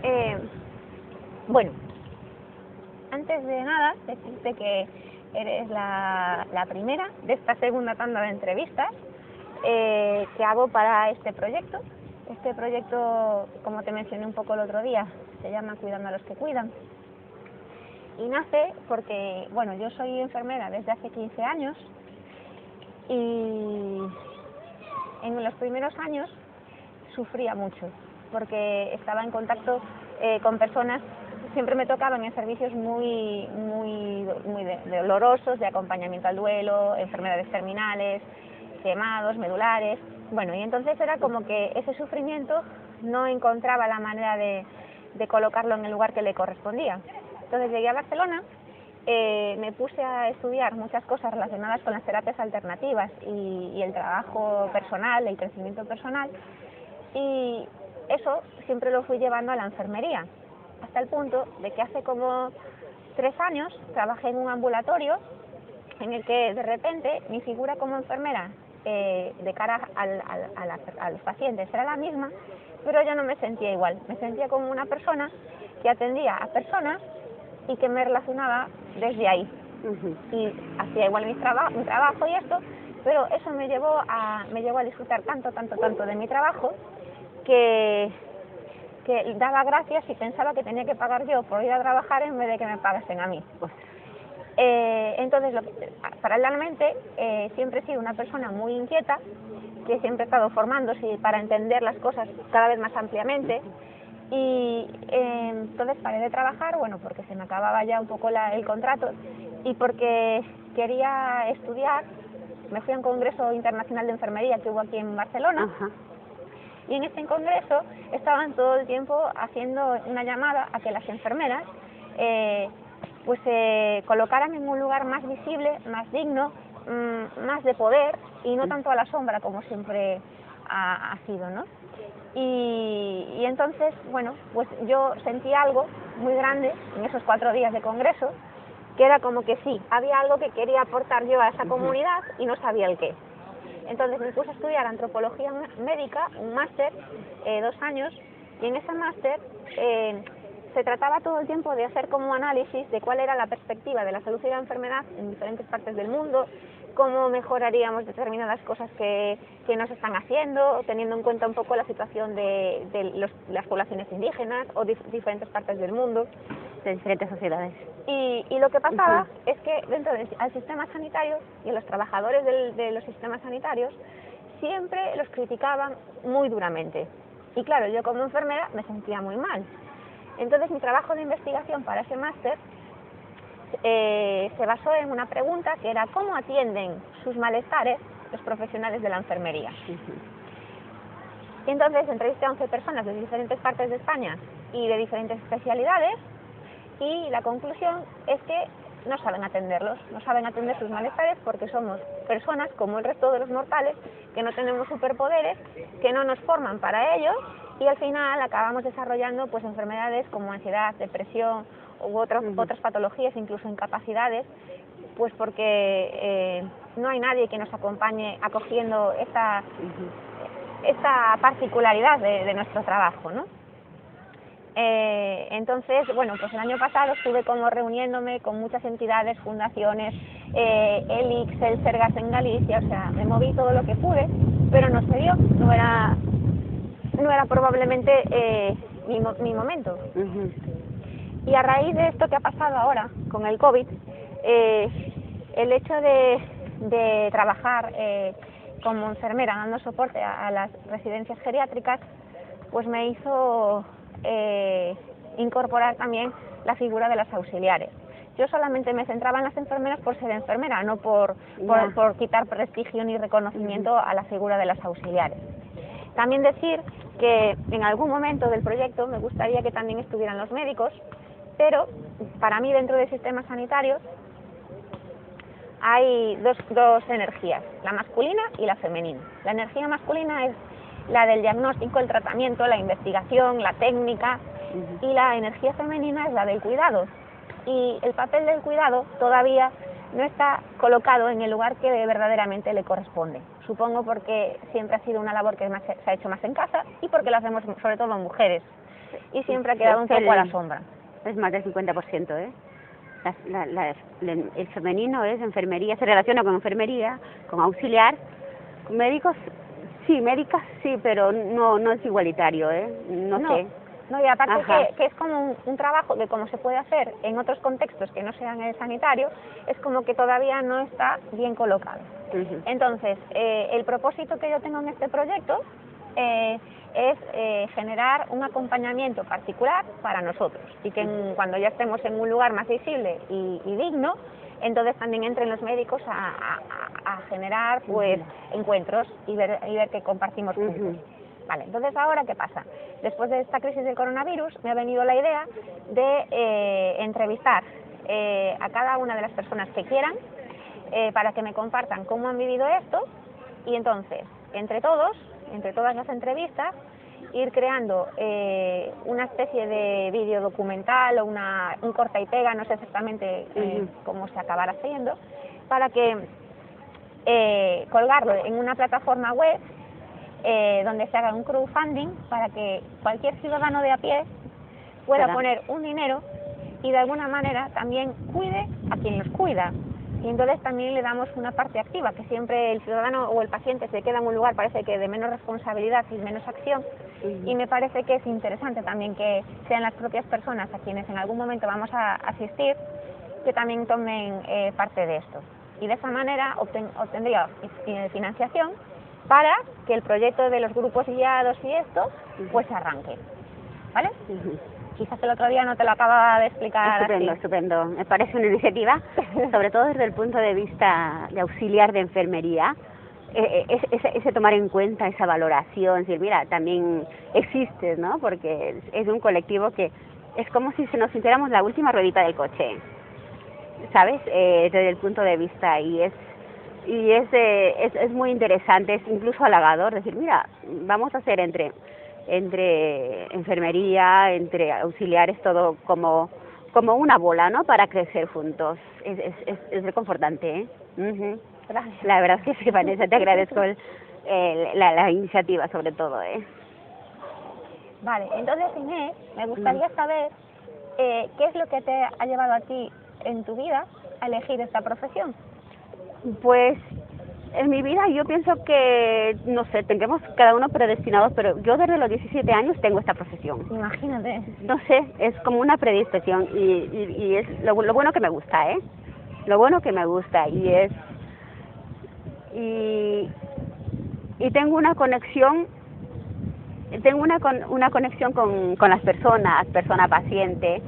Eh, bueno, antes de nada, decirte que eres la primera de esta segunda tanda de entrevistas que hago para este proyecto. Este proyecto, como te mencioné un poco el otro día, se llama Cuidando a los que cuidan. Y nace porque, bueno, yo soy enfermera desde hace 15 años y en los primeros años sufría mucho porque estaba en contacto con personas. Siempre me tocaban en servicios muy dolorosos, de acompañamiento al duelo, enfermedades terminales, quemados, medulares. Bueno, y entonces era como que ese sufrimiento no encontraba la manera de colocarlo en el lugar que le correspondía. Entonces llegué a Barcelona, me puse a estudiar muchas cosas relacionadas con las terapias alternativas y el trabajo personal, el crecimiento personal, y eso siempre lo fui llevando a la enfermería, hasta el punto de que hace como 3 años trabajé en un ambulatorio en el que de repente mi figura como enfermera de cara a los pacientes era la misma, pero yo no me sentía igual, me sentía como una persona que atendía a personas y que me relacionaba desde ahí. Y hacía igual mi trabajo y esto, pero eso me llevó a disfrutar tanto de mi trabajo que daba gracias y pensaba que tenía que pagar yo por ir a trabajar en vez de que me pagasen a mí. Entonces, paralelamente, siempre he sido una persona muy inquieta, que siempre he estado formándose para entender las cosas cada vez más ampliamente, y entonces paré de trabajar, bueno, porque se me acababa ya un poco el contrato y porque quería estudiar. Me fui a un congreso internacional de enfermería que hubo aquí en Barcelona. Ajá. Y en este congreso estaban todo el tiempo haciendo una llamada a que las enfermeras pues se colocaran en un lugar más visible, más digno, más de poder y no tanto a la sombra como siempre ha sido, ¿no? Y entonces, bueno, pues yo sentí algo muy grande en esos 4 días de congreso, que era como que sí, había algo que quería aportar yo a esa comunidad y no sabía el qué. Entonces me puse a estudiar antropología médica, un máster, 2 años, y en ese máster se trataba todo el tiempo de hacer como análisis de cuál era la perspectiva de la salud y la enfermedad en diferentes partes del mundo, cómo mejoraríamos determinadas cosas que nos están haciendo, teniendo en cuenta un poco la situación de las poblaciones indígenas o diferentes partes del mundo, de diferentes sociedades. Y lo que pasaba es que dentro del sistema sanitario y los trabajadores de los sistemas sanitarios siempre los criticaban muy duramente. Y claro, yo como enfermera me sentía muy mal. Entonces mi trabajo de investigación para ese máster se basó en una pregunta que era ¿cómo atienden sus malestares los profesionales de la enfermería? Y entonces entrevisté a 11 personas de diferentes partes de España y de diferentes especialidades, y la conclusión es que no saben atenderlos, no saben atender sus malestares porque somos personas como el resto de los mortales, que no tenemos superpoderes, que no nos forman para ellos, y al final acabamos desarrollando pues enfermedades como ansiedad, depresión u otras patologías, incluso incapacidades, pues porque no hay nadie que nos acompañe acogiendo esta particularidad de nuestro trabajo, ¿no? Entonces, bueno, pues el año pasado estuve como reuniéndome con muchas entidades, fundaciones, ELIX, el Sergas en Galicia, o sea, me moví todo lo que pude, pero no se dio, no era probablemente mi momento. Y a raíz de esto que ha pasado ahora con el COVID, el hecho de trabajar como enfermera dando soporte a las residencias geriátricas, pues me hizo incorporar también la figura de las auxiliares. Yo solamente me centraba en las enfermeras por ser enfermera, no por quitar prestigio ni reconocimiento a la figura de las auxiliares. También decir que en algún momento del proyecto me gustaría que también estuvieran los médicos, pero para mí dentro del sistema sanitario hay dos energías, la masculina y la femenina. La energía masculina es la del diagnóstico, el tratamiento, la investigación, la técnica, y la energía femenina es la del cuidado. Y el papel del cuidado todavía no está colocado en el lugar que verdaderamente le corresponde. Supongo porque siempre ha sido una labor que se ha hecho más en casa y porque lo hacemos sobre todo mujeres. y siempre ha quedado un poco a la sombra. Es más del 50%, ¿eh? El femenino es enfermería, se relaciona con enfermería, con auxiliar, con médicos, sí, médicas sí, pero no es igualitario, ¿eh? No sé. No, y aparte que es como un trabajo que como se puede hacer en otros contextos que no sean el sanitario, es como que todavía no está bien colocado. Entonces, el propósito que yo tengo en este proyecto es generar un acompañamiento particular para nosotros y que cuando ya estemos en un lugar más visible y digno, entonces también entren los médicos a generar pues encuentros y ver que compartimos juntos. Vale, entonces ahora ¿qué pasa? Después de esta crisis del coronavirus me ha venido la idea de entrevistar a cada una de las personas que quieran para que me compartan cómo han vivido esto y entonces, entre todas las entrevistas, ir creando una especie de vídeo documental o un corta y pega, no sé exactamente cómo se acabará haciendo, para que colgarlo en una plataforma web donde se haga un crowdfunding para que cualquier ciudadano de a pie pueda poner un dinero y de alguna manera también cuide a quien los cuida. Y entonces también le damos una parte activa, que siempre el ciudadano o el paciente se queda en un lugar, parece que de menos responsabilidad y menos acción, y me parece que es interesante también que sean las propias personas a quienes en algún momento vamos a asistir, que también tomen parte de esto. Y de esa manera obtendría financiación para que el proyecto de los grupos guiados y esto, pues se arranque, ¿vale? Quizás el otro día no te lo acababa de explicar. Estupendo, así. Estupendo. Me parece una iniciativa, sobre todo desde el punto de vista de auxiliar de enfermería, ese tomar en cuenta esa valoración, decir, mira, también existes, ¿no? Porque es un colectivo que es como si nos sintiéramos la última ruedita del coche, ¿sabes? Desde el punto de vista es muy interesante, es incluso halagador decir, mira, vamos a hacer entre enfermería, entre auxiliares, todo como una bola, ¿no? Para crecer juntos. Es reconfortante, ¿eh? Gracias. La verdad es que sí, Vanessa, te agradezco la iniciativa sobre todo, ¿eh? Vale, entonces Inés, me gustaría saber qué es lo que te ha llevado a ti en tu vida a elegir esta profesión. Pues en mi vida yo pienso que, no sé, tendremos cada uno predestinados, pero yo desde los 17 años tengo esta profesión. Imagínate. No sé, es como una predisposición y es lo bueno que me gusta, ¿eh? Lo bueno que me gusta y tengo una conexión, una conexión con las personas, persona paciente,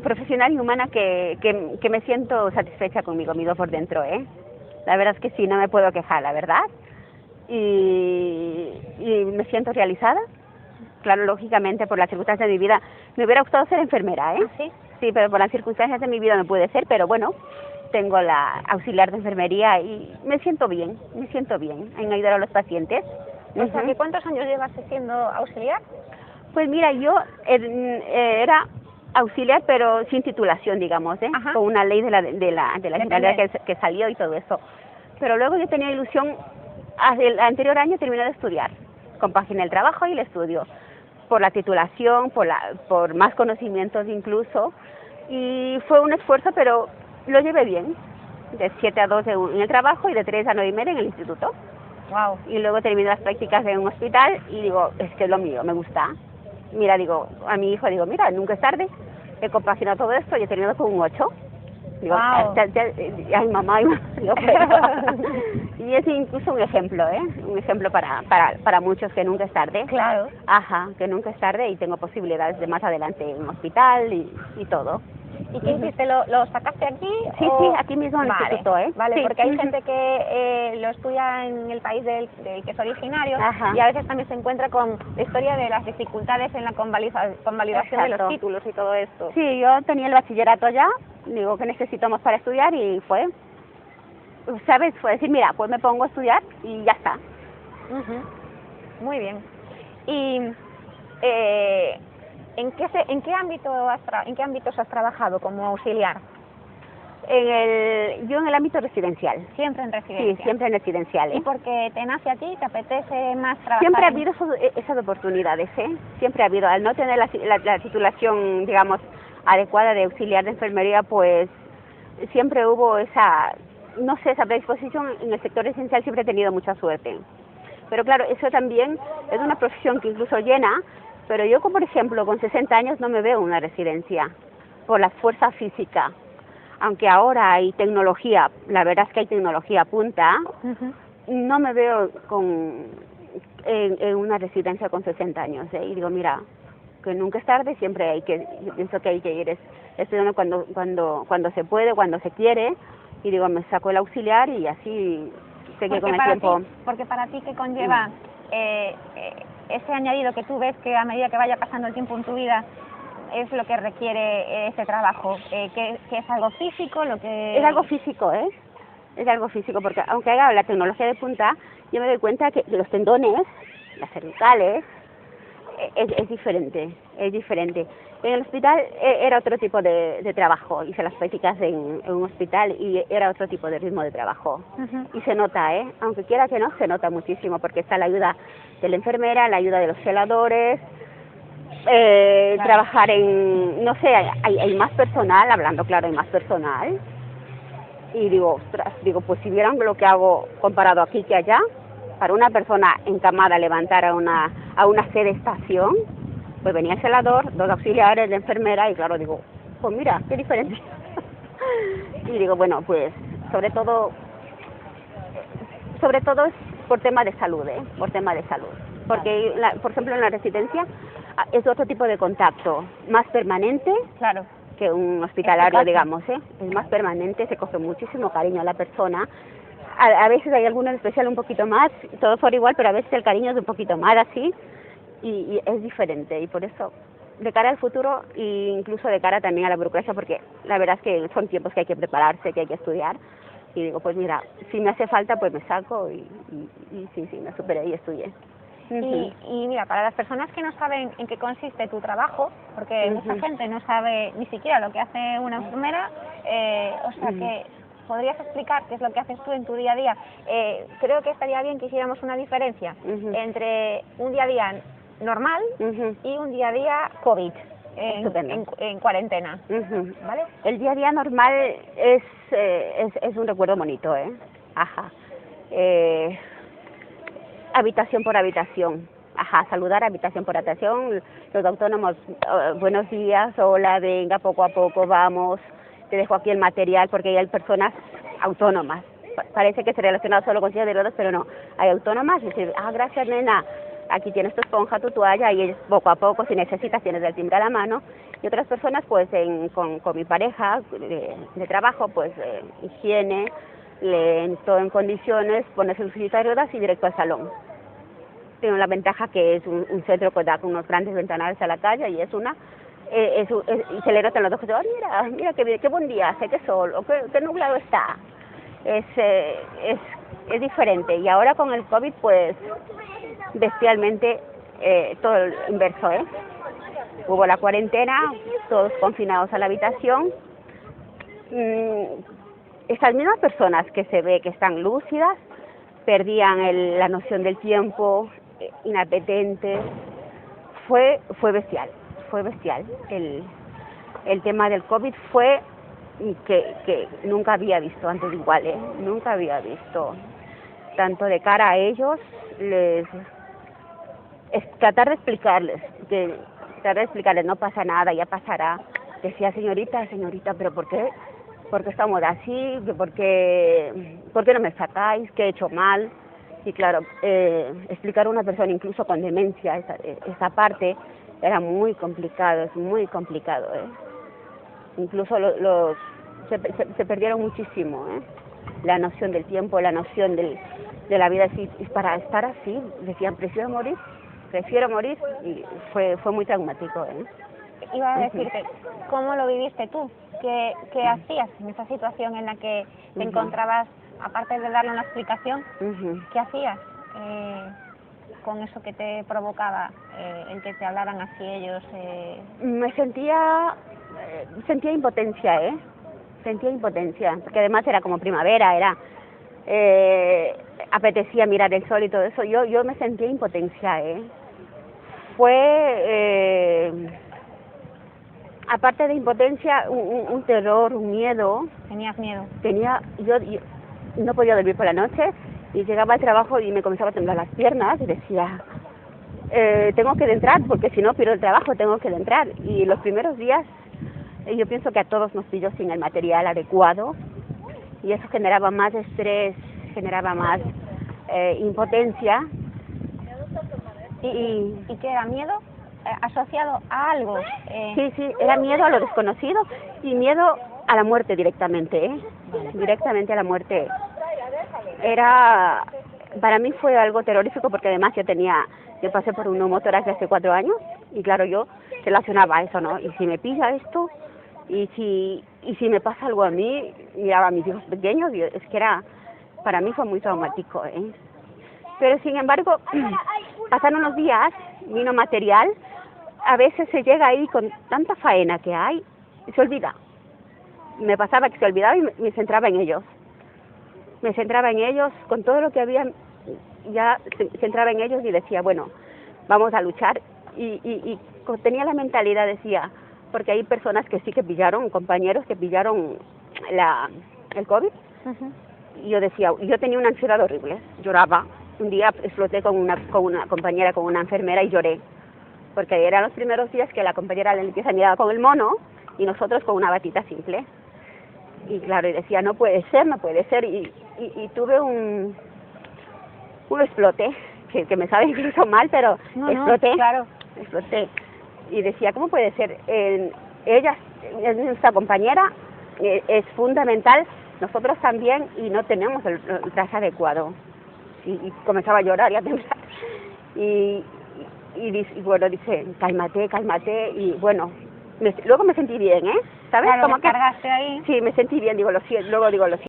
profesional y humana que me siento satisfecha conmigo mismo por dentro, ¿eh? La verdad es que sí, no me puedo quejar, la verdad. Y me siento realizada. Claro, lógicamente, por las circunstancias de mi vida, me hubiera gustado ser enfermera, ¿eh? ¿Ah, sí? Sí, pero por las circunstancias de mi vida no puede ser, pero bueno, tengo la auxiliar de enfermería y me siento bien en ayudar a los pacientes. O sea, ¿que cuántos años llevas siendo auxiliar? Pues mira, yo era auxiliar, pero sin titulación, digamos, con una ley de la Generalidad que salió y todo eso. Pero luego yo tenía ilusión, el anterior año terminé de estudiar, compaginé el trabajo y el estudio, por la titulación, por más conocimientos incluso, y fue un esfuerzo, pero lo llevé bien, de 7 a 12 en el trabajo y de 3 a 9:30 en el instituto. Wow. Y luego terminé las prácticas en un hospital y digo, es que es lo mío, me gusta. Mira, digo, a mi hijo digo, mira, nunca es tarde, he compaginado todo esto y he terminado con un 8. Digo, wow. Ay, mamá, digo, y es incluso un ejemplo, un ejemplo para muchos que nunca es tarde. Claro. Ajá, que nunca es tarde y tengo posibilidades de más adelante en un hospital y todo. ¿Y qué hiciste? ¿Lo sacaste aquí? Sí, aquí mismo en el instituto, Vale, sí. Porque hay gente que lo estudia en el país del que es originario. Ajá. Y a veces también se encuentra con la historia de las dificultades en la convalidación de los títulos y todo esto. Sí, yo tenía el bachillerato ya, digo que necesitamos para estudiar y fue, ¿sabes? Fue decir, mira, pues me pongo a estudiar y ya está. Muy bien. Y ¿en qué ámbitos has trabajado como auxiliar? Yo en el ámbito residencial. Siempre en residencial. Sí, siempre en residenciales. ¿Y porque te nace a ti, te apetece más trabajar? Siempre ha habido esas oportunidades, ¿eh? Siempre ha habido. Al no tener la titulación, digamos, adecuada de auxiliar de enfermería, pues siempre hubo esa, no sé, esa predisposición. En el sector residencial siempre he tenido mucha suerte. Pero claro, eso también es una profesión que incluso llena, pero yo, por ejemplo, con 60 años no me veo en una residencia por la fuerza física. Aunque ahora hay tecnología, la verdad es que hay tecnología punta, no me veo en una residencia con 60 años. Y digo, mira, que nunca es tarde, siempre yo pienso que hay que ir estudiando cuando se puede, cuando se quiere, y digo, me saco el auxiliar y así seguir con el tiempo. Porque para ti, ¿qué conlleva ese añadido que tú ves que a medida que vaya pasando el tiempo en tu vida es lo que requiere este trabajo? ¿Que es algo físico? Es algo físico, ¿eh? Es algo físico, porque aunque haga la tecnología de punta, yo me doy cuenta que los tendones, las cervicales, es diferente, es diferente. En el hospital era otro tipo de trabajo, hice las prácticas en un hospital y era otro tipo de ritmo de trabajo. Y se nota, aunque quiera que no, se nota muchísimo, porque está la ayuda de la enfermera, la ayuda de los celadores, claro. Trabajar en, no sé, hay más personal, hablando claro, hay más personal. Y digo, ostras, pues si vieran lo que hago comparado aquí que allá, para una persona encamada levantar a una sedestación, pues venía el celador, 2 auxiliares, la enfermera, y claro, digo, pues mira, qué diferencia. Y digo, bueno, pues sobre todo es por tema de salud, por tema de salud. Porque, por ejemplo, en la residencia es otro tipo de contacto, más permanente. Claro. Que un hospitalario, digamos, es más permanente, se coge muchísimo cariño a la persona. A veces hay alguno en especial un poquito más, todo fuera igual, pero a veces el cariño es un poquito más así, y es diferente, y por eso, de cara al futuro, e incluso de cara también a la burocracia, porque la verdad es que son tiempos que hay que prepararse, que hay que estudiar, y digo, pues mira, si me hace falta, pues me saco, y sí, me superé y estudié. Y mira, para las personas que no saben en qué consiste tu trabajo, porque mucha gente no sabe ni siquiera lo que hace una enfermera, o sea que ¿podrías explicar qué es lo que haces tú en tu día a día? Creo que estaría bien que hiciéramos una diferencia entre un día a día normal y un día a día COVID en cuarentena, ¿vale? El día a día normal es un recuerdo bonito, Ajá. Habitación por habitación. Ajá, saludar habitación por habitación, los autónomos, buenos días, hola, venga, poco a poco, vamos, te dejo aquí el material, porque hay personas autónomas. Parece que se relaciona solo con sillas de ruedas, pero no, hay autónomas, y decir, gracias nena, aquí tienes tu esponja, tu toalla, y ellos poco a poco, si necesitas, tienes el timbre a la mano. Y otras personas, pues, con mi pareja de trabajo, pues, higiene, todo en condiciones, ponerse en silla de ruedas y directo al salón. Tiene la ventaja que es un centro que da con unos grandes ventanales a la calle, y es una y se le notan los ojos, mira qué buen día hace, qué sol, o qué nublado está. Es diferente. Y ahora con el COVID, pues bestialmente todo el inverso, Hubo la cuarentena, todos confinados a la habitación. Estas mismas personas que se ve que están lúcidas perdían la noción del tiempo, inapetentes. Fue bestial. El tema del COVID fue que nunca había visto antes igual, nunca había visto. Tanto de cara a ellos, tratar de explicarles, no pasa nada, ya pasará. Decía, señorita, pero ¿por qué? ¿Por qué estamos así? ¿Por qué no me sacáis? ¿Qué he hecho mal? Y claro, explicar a una persona incluso con demencia esa parte era muy complicado, es muy complicado, Incluso se perdieron muchísimo, la noción del tiempo, la noción de la vida. Y para estar así, decían, prefiero morir, y fue muy traumático, Iba a decirte, ¿cómo lo viviste tú? ¿Qué hacías en esa situación en la que te encontrabas, aparte de darle una explicación? ¿Qué hacías con eso que te provocaba el que te hablaran así ellos? Me sentía impotencia, sentía impotencia, porque además era como primavera, apetecía mirar el sol y todo eso. Yo me sentía impotencia, Fue, aparte de impotencia, un terror, un miedo. ¿Tenías miedo? Yo no podía dormir por la noche y llegaba al trabajo y me comenzaba a temblar las piernas y decía, tengo que entrar porque si no pierdo el trabajo, tengo que entrar. Y los primeros días yo pienso que a todos nos pilló sin el material adecuado y eso generaba más estrés, generaba más impotencia. ¿Y qué era? ¿Miedo asociado a algo? Sí, era miedo a lo desconocido y miedo a la muerte directamente, directamente a la muerte. Para mí fue algo terrorífico porque además yo pasé por un neumotórax hace 4 años y claro, yo relacionaba eso, ¿no? Y si me pilla esto, y si me pasa algo a mí, miraba a mis hijos pequeños, y es que para mí fue muy traumático, Pero sin embargo, pasaron los días, vino material, a veces se llega ahí con tanta faena que hay, y se olvida. Me pasaba que se olvidaba y me centraba en ellos. Me centraba en ellos, con todo lo que había, ya se centraba en ellos y decía, bueno, vamos a luchar. Y tenía la mentalidad, decía, porque hay personas que sí que pillaron, compañeros que pillaron el COVID. Y yo decía, yo tenía una ansiedad horrible, lloraba. Un día exploté con una compañera, con una enfermera y lloré. Porque eran los primeros días que la compañera de limpieza miraba con el mono y nosotros con una batita simple. Y claro, y decía, no puede ser. Y tuve un explote, que me sabe incluso mal, pero exploté. Claro. Exploté. Y decía, ¿cómo puede ser? Ella es nuestra compañera, es fundamental, nosotros también, y no tenemos el traje adecuado. Y comenzaba a llorar y a temblar. Y bueno, dice, cálmate, y bueno, luego me sentí bien, ¿sabes? Claro, como que cargaste ahí. Sí, me sentí bien, luego digo, lo siento.